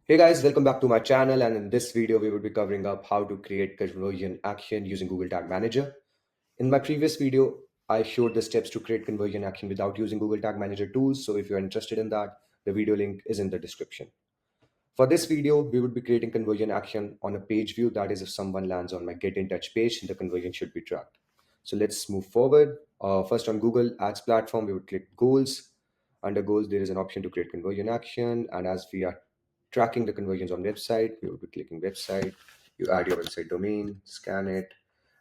Hey guys, welcome back to my channel, and in this video we will be covering up how to create conversion action using Google Tag Manager. In my previous video, I showed the steps to create conversion action without using Google Tag Manager tools, so if you're interested in that, the video link is in the description. For this video, we would be creating conversion action on a page view. That is, if someone lands on my Get in Touch page, the conversion should be tracked. So let's move forward. First on Google Ads platform, we would click Goals. Under Goals, there is an option to create conversion action. And as we are tracking the conversions on website, we would be clicking website. You add your website domain, scan it.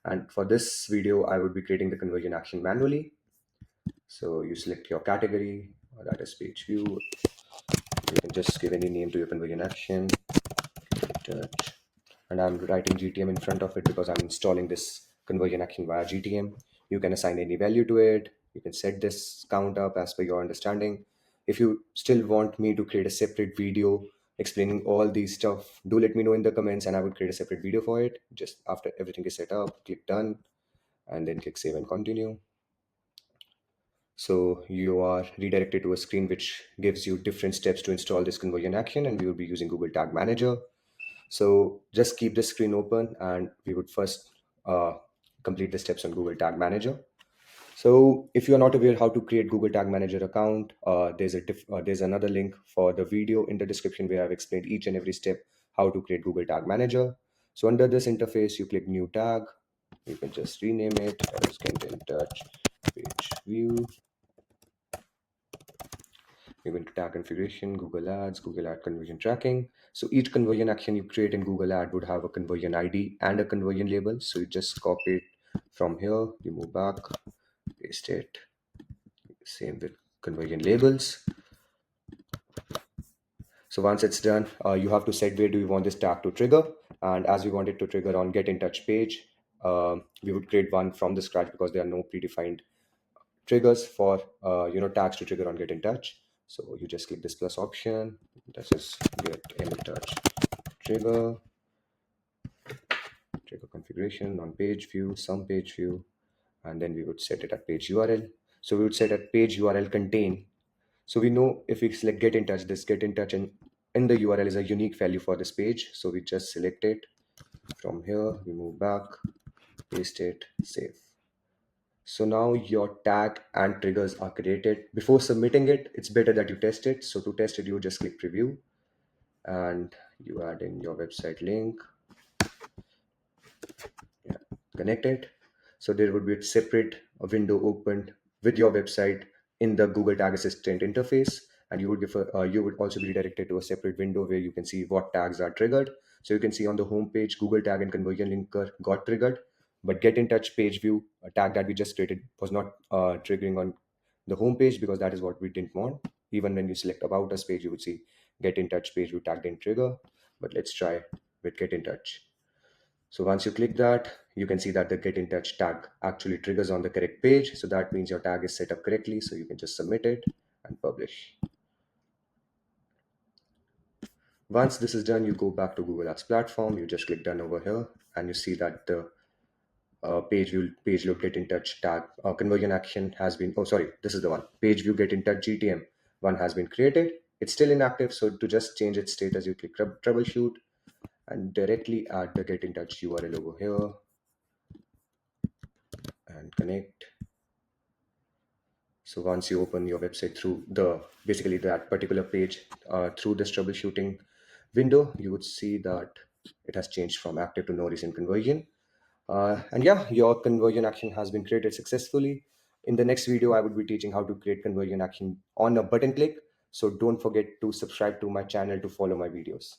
And for this video, I would be creating the conversion action manually. So you select your category, that is page view. You can just give any name to your conversion action. Touch. And I'm writing GTM in front of it because I'm installing this conversion action via GTM. You can assign any value to it. You can set this count up as per your understanding. If you still want me to create a separate video explaining all these stuff, do let me know in the comments and I would create a separate video for it. Just after everything is set up, click done and then click save and continue. So you are redirected to a screen which gives you different steps to install this conversion action, and we will be using Google Tag Manager. So just keep the screen open and we would first complete the steps on Google Tag Manager. So if you are not aware how to create Google Tag Manager account, there's another link for the video in the description where I've explained each and every step how to create Google Tag Manager. So under this interface, you click New Tag. You can just rename it as Get in Touch Page View. You go into tag configuration, Google Ads, Google Ad conversion tracking. So each conversion action you create in Google Ad would have a conversion ID and a conversion label. So you just copy it from here, you move back, paste it. Same with conversion labels. So once it's done, you have to set where do you want this tag to trigger. And as we want it to trigger on Get in Touch page, we would create one from the scratch because there are no predefined triggers for tags to trigger on Get in Touch. So you just click this plus option. This is Get in Touch trigger configuration on page view, some page view, and then we would set it at page URL. So we would set at page URL contain. So we know if we select Get in Touch, this Get in Touch and in the URL is a unique value for this page. So we just select it from here. We move back, paste it, save. So now your tag and triggers are created. Before submitting it, it's better that you test it. So to test it, you just click preview and you add in your website link. Yeah, connect it. So there would be a separate window opened with your website in the Google Tag Assistant interface, and you would also be redirected to a separate window where you can see what tags are triggered. So you can see on the home page, Google Tag and Conversion Linker got triggered, but Get in Touch page view, a tag that we just created, was not triggering on the home page because that is what we didn't want. Even when you select About Us page, you would see Get in Touch page view tag didn't trigger. But let's try with Get in Touch. So once you click that, you can see that the Get in Touch tag actually triggers on the correct page. So that means your tag is set up correctly. So you can just submit it and publish. Once this is done, you go back to Google Ads platform. You just click done over here and you see that the page load Get in Touch tag conversion action has been, oh, sorry, this is the one. Page view Get in Touch GTM one has been created. It's still inactive. So to just change its status, you click troubleshoot and directly add the Get in Touch URL over here and connect. So once you open your website through basically that particular page through this troubleshooting window, you would see that it has changed from active to no recent conversion. And yeah, your conversion action has been created successfully. In the next video, I would be teaching how to create conversion action on a button click. So don't forget to subscribe to my channel to follow my videos.